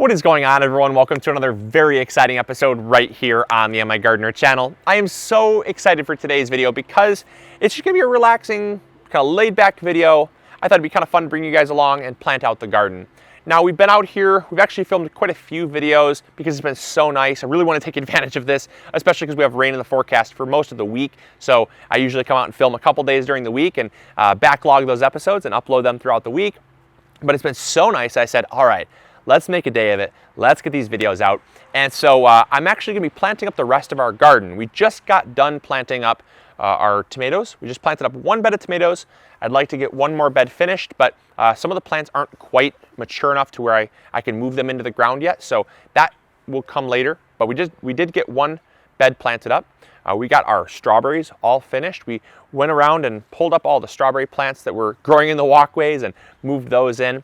What is going on, everyone? Welcome to another very exciting episode right here on the MIgardener channel. I am so excited for today's video because it's just gonna be a relaxing, kind of laid back video. I thought it'd be kind of fun to bring you guys along and plant out the garden. Now, we've been out here, we've actually filmed quite a few videos because it's been so nice. I really want to take advantage of this, especially because we have rain in the forecast for most of the week. So I usually come out and film a couple days during the week and backlog those episodes and upload them throughout the week. But it's been so nice, I said, all right, let's make a day of it. Let's get these videos out. And so I'm actually gonna be planting up the rest of our garden. We just got done planting up our tomatoes. We just planted up one bed of tomatoes. I'd like to get one more bed finished, but some of the plants aren't quite mature enough to where I can move them into the ground yet. So that will come later, but we did get one bed planted up. We got our strawberries all finished. We went around and pulled up all the strawberry plants that were growing in the walkways and moved those in.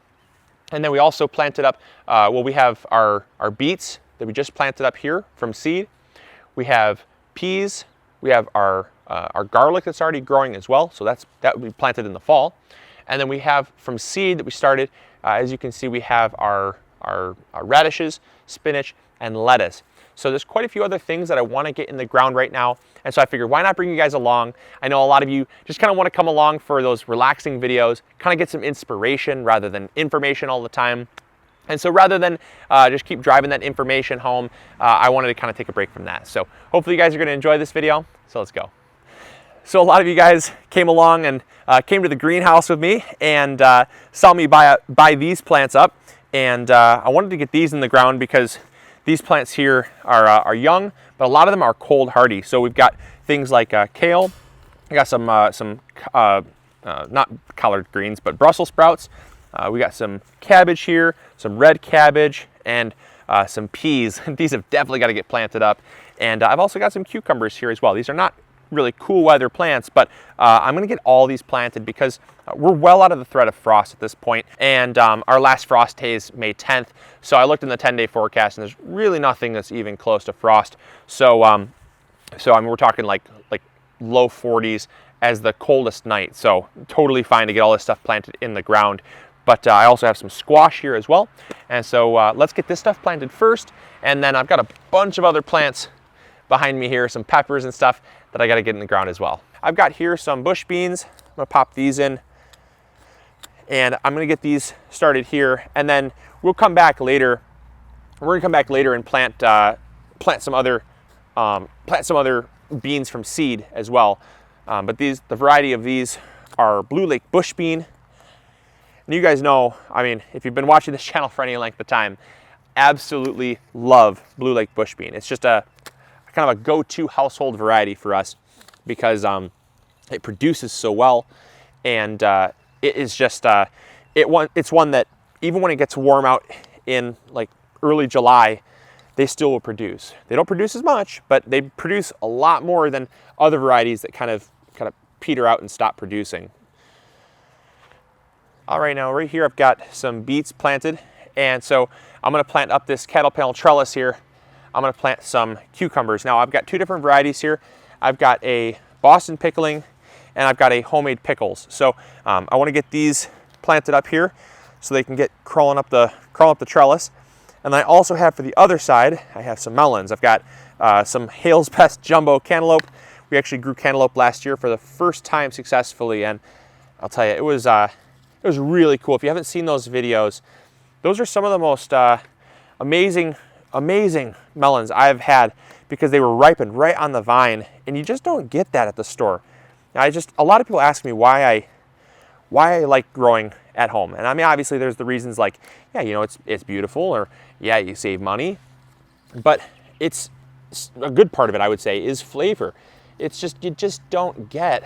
And then we also planted up, we have our beets that we just planted up here from seed. We have peas. We have our garlic that's already growing as well. So that we planted in the fall. And then we have from seed that we started, as you can see, we have our radishes, spinach, and lettuce. So there's quite a few other things that I want to get in the ground right now. And so I figured, why not bring you guys along? I know a lot of you just kind of want to come along for those relaxing videos, kind of get some inspiration rather than information all the time. And so rather than just keep driving that information home, I wanted to kind of take a break from that. So hopefully you guys are going to enjoy this video. So let's go. So a lot of you guys came along and came to the greenhouse with me and saw me buy these plants up. And I wanted to get these in the ground because these plants here are young, but a lot of them are cold hardy. So we've got things like kale. I got some not collard greens, but Brussels sprouts. We got some cabbage here, some red cabbage, and some peas. These have definitely got to get planted up. And I've also got some cucumbers here as well. These are not really cool weather plants, but I'm gonna get all these planted because we're well out of the threat of frost at this point. And our last frost day is May 10th. So I looked in the 10-day forecast and there's really nothing that's even close to frost. So, we're talking like low 40s as the coldest night. So totally fine to get all this stuff planted in the ground. But I also have some squash here as well. And so let's get this stuff planted first. And then I've got a bunch of other plants behind me here, some peppers and stuff that I got to get in the ground as well. I've got here some bush beans. I'm gonna pop these in and I'm gonna get these started here, and then we'll come back later. We're gonna come back later and plant some other beans from seed as well. But the variety of these are Blue Lake bush bean. And you guys know, I mean, if you've been watching this channel for any length of time, absolutely love Blue Lake bush bean. It's just a kind of a go-to household variety for us because it produces so well, and it is just it's one that even when it gets warm out in like early July, they still will produce. They don't produce as much, but they produce a lot more than other varieties that kind of peter out and stop producing. All right, now right here I've got some beets planted, and so I'm going to plant up this cattle panel trellis here. I'm going to plant some cucumbers. Now I've got two different varieties here. I've got a Boston pickling and I've got a homemade pickles. So I want to get these planted up here so they can get crawling up the trellis. And I also have for the other side, I have some melons. I've got some Hale's Best Jumbo cantaloupe. We actually grew cantaloupe last year for the first time successfully, and I'll tell you, it was really cool. If you haven't seen those videos, those are some of the most amazing melons I've had because they were ripened right on the vine, and you just don't get that at the store. Now, a lot of people ask me why I like growing at home. And I mean, obviously there's the reasons like, yeah, you know, it's beautiful, or yeah, you save money, but it's a good part of it, I would say, is flavor. It's just, you just don't get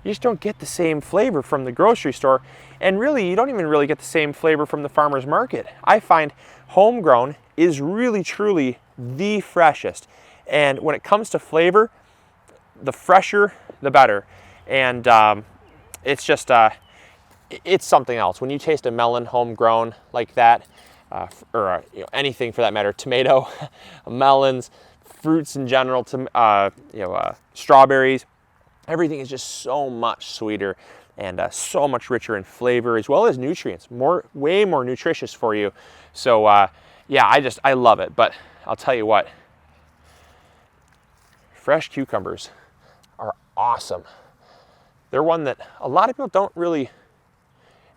the same flavor from the grocery store. And really, you don't even really get the same flavor from the farmer's market. I find homegrown is really, truly the freshest. And when it comes to flavor, the fresher, the better. And it's just, it's something else. When you taste a melon homegrown like that, or anything for that matter, tomato, melons, fruits in general, strawberries, everything is just so much sweeter. and so much richer in flavor as well as nutrients, way more nutritious for you. So yeah, I love it. But I'll tell you what, fresh cucumbers are awesome. They're one that a lot of people don't really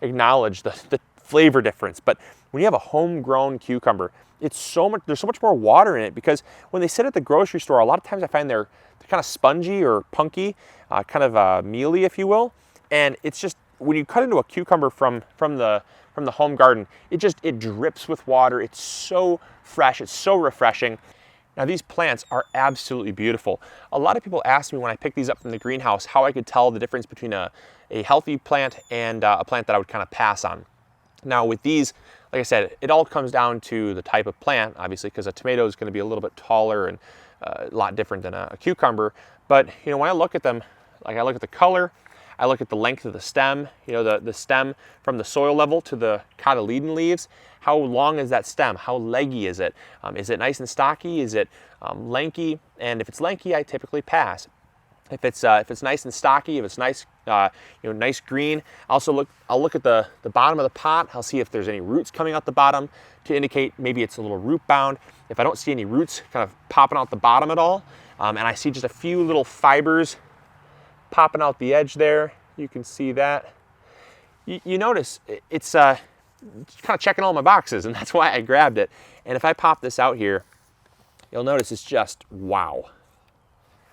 acknowledge the flavor difference, but when you have a homegrown cucumber, there's so much more water in it, because when they sit at the grocery store, a lot of times I find they're kind of spongy or punky, kind of mealy, if you will. And it's just, when you cut into a cucumber from the home garden, it drips with water. It's so fresh, it's so refreshing. Now these plants are absolutely beautiful. A lot of people ask me when I pick these up from the greenhouse how I could tell the difference between a healthy plant and a plant that I would kind of pass on. Now with these, like I said, it all comes down to the type of plant, obviously, because a tomato is going to be a little bit taller and a lot different than a cucumber. But you know, when I look at them, like I look at the color, I look at the length of the stem, you know, the stem from the soil level to the cotyledon leaves. How long is that stem? How leggy is it? Is it nice and stocky? Is it lanky? And if it's lanky, I typically pass. If it's nice and stocky, if it's nice, nice green, I'll look at the bottom of the pot. I'll see if there's any roots coming out the bottom to indicate maybe it's a little root bound. If I don't see any roots kind of popping out the bottom at all, and I see just a few little fibers popping out the edge there, you can see that. You notice it's kind of checking all my boxes, and that's why I grabbed it. And if I pop this out here, you'll notice it's just wow.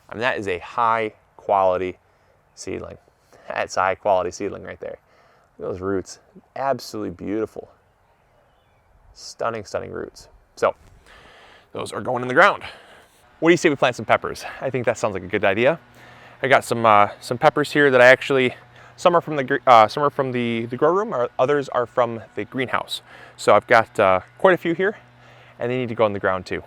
I mean, that is a high quality seedling. That's a high quality seedling right there. Look at those roots, absolutely beautiful. Stunning, stunning roots. So those are going in the ground. What do you say we plant some peppers? I think that sounds like a good idea. I got some peppers here that I actually, some are from the grow room, or others are from the greenhouse. So I've got quite a few here, and they need to go in the ground too.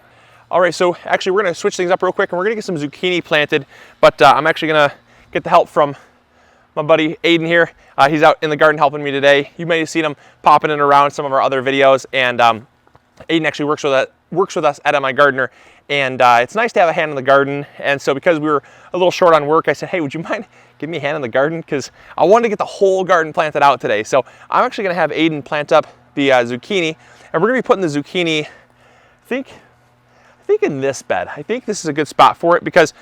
All right, so actually we're gonna switch things up real quick, and we're gonna get some zucchini planted, but I'm actually gonna get the help from my buddy Aiden here. He's out in the garden helping me today. You may have seen him popping in around some of our other videos, and Aiden actually works with us at MIgardener, and it's nice to have a hand in the garden. And so because we were a little short on work, I said, hey, would you mind giving me a hand in the garden? Because I wanted to get the whole garden planted out today. So I'm actually gonna have Aiden plant up the zucchini, and we're gonna be putting the zucchini, I think in this bed. I think this is a good spot for it, because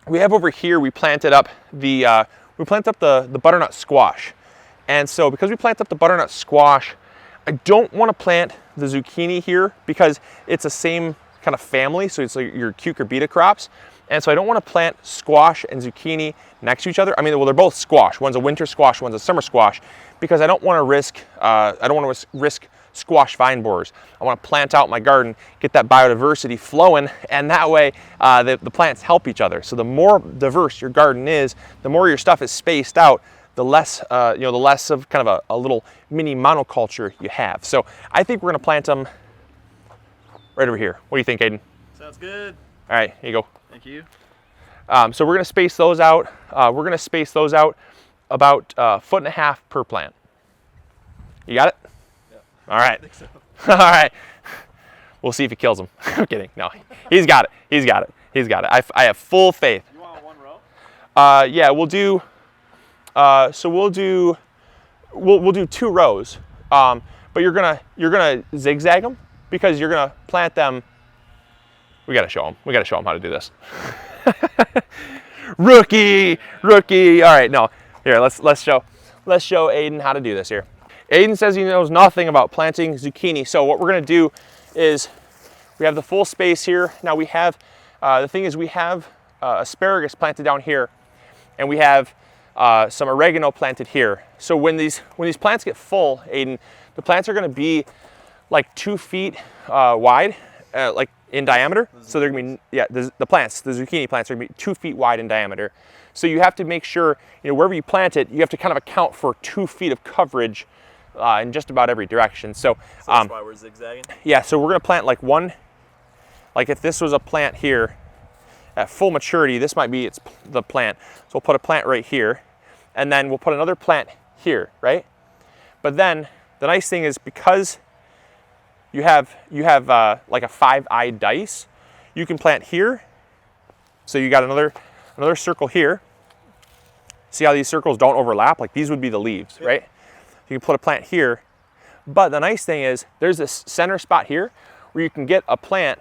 we have over here, we planted up the butternut squash. And so because we planted up the butternut squash, I don't want to plant the zucchini here because it's the same kind of family, so it's like your cucurbita crops. And so I don't want to plant squash and zucchini next to each other. I mean, well, they're both squash. One's a winter squash, one's a summer squash, because I don't want to risk squash vine borers. I want to plant out my garden, get that biodiversity flowing, and that way the plants help each other. So the more diverse your garden is, the more your stuff is spaced out, the less the less of kind of a little mini monoculture you have. So I think we're going to plant them right over here. What do you think, Aiden? Sounds good. All right, here you go. Thank you. So we're going to space those out. We're going to space those out about 1.5 feet per plant. You got it? Yeah. All right. I think so. All right. We'll see if he kills him. I'm kidding. No, he's got it. He's got it. He's got it. I have full faith. You want one row? Yeah, we'll do. So we'll do 2 rows. But you're gonna zigzag them, because you're gonna plant them. We gotta show them. We gotta show them how to do this. Rookie. All right, no. Here, let's show Aiden how to do this here. Aiden says he knows nothing about planting zucchini. So what we're gonna do is, we have the full space here. Now we have, the thing is, we have asparagus planted down here, and we have some oregano planted here. So when these plants get full, Aiden, the plants are gonna be like 2 feet wide, like in diameter. So they're gonna be, yeah, the zucchini plants are gonna be 2 feet wide in diameter. So you have to make sure, wherever you plant it, you have to kind of account for 2 feet of coverage in just about every direction. So that's why we're zigzagging? Yeah, so we're gonna plant like if this was a plant here, at full maturity, this might be the plant. So we'll put a plant right here, and then we'll put another plant here, right? But then the nice thing is, because you have like a 5-eyed dice, you can plant here. So you got another circle here. See how these circles don't overlap? Like these would be the leaves, right? You can put a plant here, but the nice thing is there's this center spot here where you can get a plant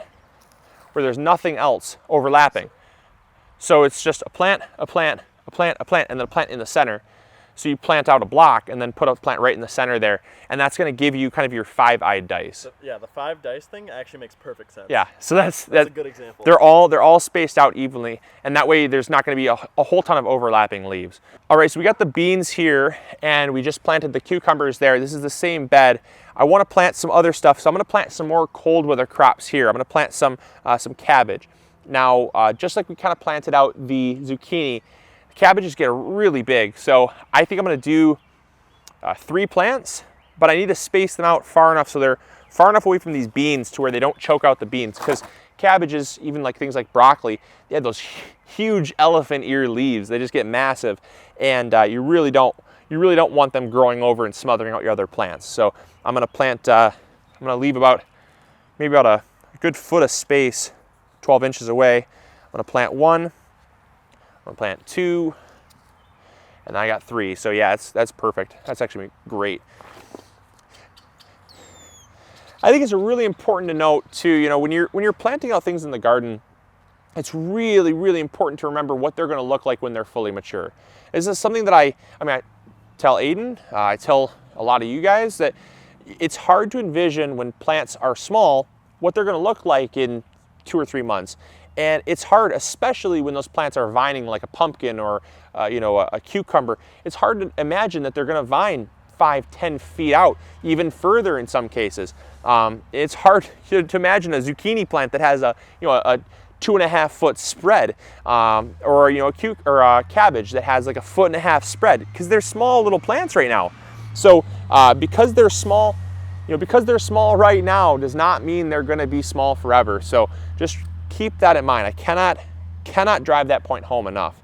where there's nothing else overlapping. So it's just a plant, a plant, a plant, a plant, and then a plant in the center. So you plant out a block and then put a plant right in the center there, and that's going to give you kind of your 5-eyed dice. Yeah, the 5 dice thing actually makes perfect sense. Yeah, so that's a good example. They're all spaced out evenly, and that way there's not going to be a whole ton of overlapping leaves. All right, so we got the beans here, and we just planted the cucumbers there. This is the same bed. I want to plant some other stuff, so I'm going to plant some more cold weather crops here. I'm going to plant some cabbage. Now, just like we kind of planted out the zucchini, cabbages get really big, so I think I'm going to do 3 plants, but I need to space them out far enough so they're far enough away from these beans to where they don't choke out the beans, because cabbages, even like things like broccoli, they have those huge elephant ear leaves. They just get massive, and you really don't want them growing over and smothering out your other plants. So I'm going to plant, I'm going to leave maybe about a good foot of space, 12 inches away. I'm going to plant 1. I'm gonna plant 2, and then I got 3. So yeah, that's perfect. That's actually great. I think it's really important to note too, you know, when you're planting out things in the garden, it's really, really important to remember what they're gonna look like when they're fully mature. This is something that I tell Aiden, I tell a lot of you guys that it's hard to envision when plants are small what they're gonna look like in 2 or 3 months. And it's hard, especially when those plants are vining like a pumpkin or a cucumber. It's hard to imagine that they're going to vine 5-10 feet out, even further in some cases. It's hard to imagine a zucchini plant that has a 2.5 foot spread, or a cabbage that has like a 1.5 foot spread, because they're small little plants right now. So because they're small, because they're small right now does not mean they're going to be small forever. So just keep that in mind. I cannot drive that point home enough.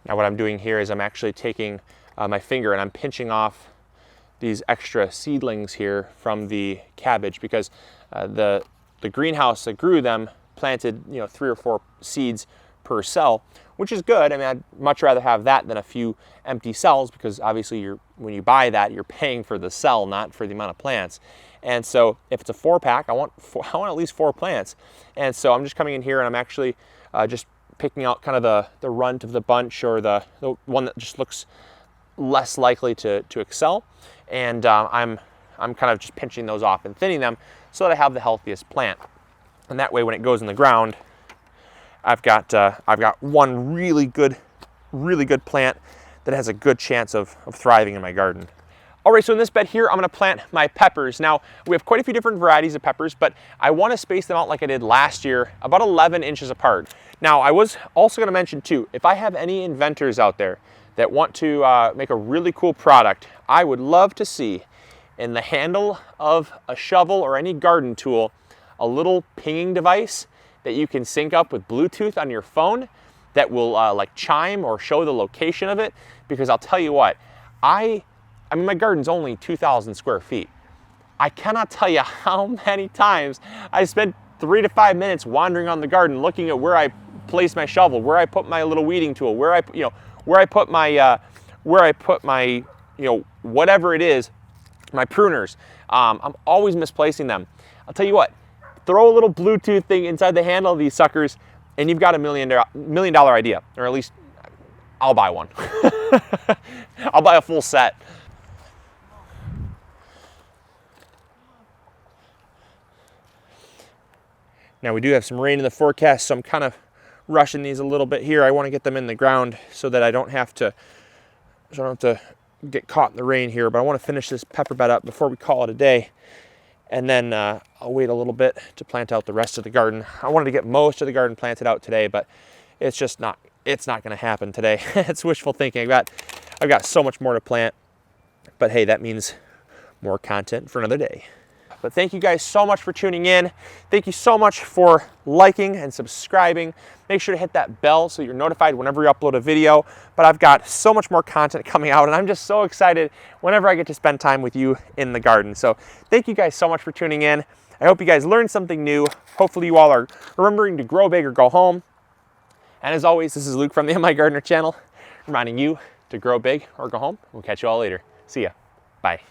Now what I'm doing here is I'm actually taking my finger and I'm pinching off these extra seedlings here from the cabbage, because the greenhouse that grew them planted 3 or 4 seeds per cell, which is good. I mean, I'd much rather have that than a few empty cells, because obviously when you buy that, you're paying for the cell, not for the amount of plants. And so if it's a 4-pack, I want at least 4 plants. And so I'm just coming in here and I'm actually just picking out kind of the runt of the bunch, or the one that just looks less likely to excel. And I'm kind of just pinching those off and thinning them so that I have the healthiest plant. And that way when it goes in the ground, I've got one really good plant that has a good chance of thriving in my garden. All right, so in this bed here, I'm gonna plant my peppers. Now, we have quite a few different varieties of peppers, but I wanna space them out like I did last year, about 11 inches apart. Now, I was also gonna mention too, if I have any inventors out there that want to make a really cool product, I would love to see in the handle of a shovel or any garden tool, a little pinging device that you can sync up with Bluetooth on your phone that will like chime or show the location of it. Because I'll tell you what, I mean, my garden's only 2,000 square feet. I cannot tell you how many times I spent 3 to 5 minutes wandering on the garden, looking at where I place my shovel, where I put my little weeding tool, where I put my whatever it is, my pruners. I'm always misplacing them. I'll tell you what, throw a little Bluetooth thing inside the handle of these suckers, and you've got a $1 million idea, or at least I'll buy one. I'll buy a full set. Now we do have some rain in the forecast, so I'm kind of rushing these a little bit here. I want to get them in the ground so that I don't have to get caught in the rain here, but I want to finish this pepper bed up before we call it a day. And then I'll wait a little bit to plant out the rest of the garden. I wanted to get most of the garden planted out today, but it's just not going to happen today. It's wishful thinking. I've got so much more to plant, but hey, that means more content for another day. But thank you guys so much for tuning in. Thank you so much for liking and subscribing. Make sure to hit that bell so you're notified whenever we upload a video. But I've got so much more content coming out, and I'm just so excited whenever I get to spend time with you in the garden. So thank you guys so much for tuning in. I hope you guys learned something new. Hopefully you all are remembering to grow big or go home. And as always, this is Luke from the MIgardener channel. reminding you to grow big or go home. We'll catch you all later. See ya. Bye.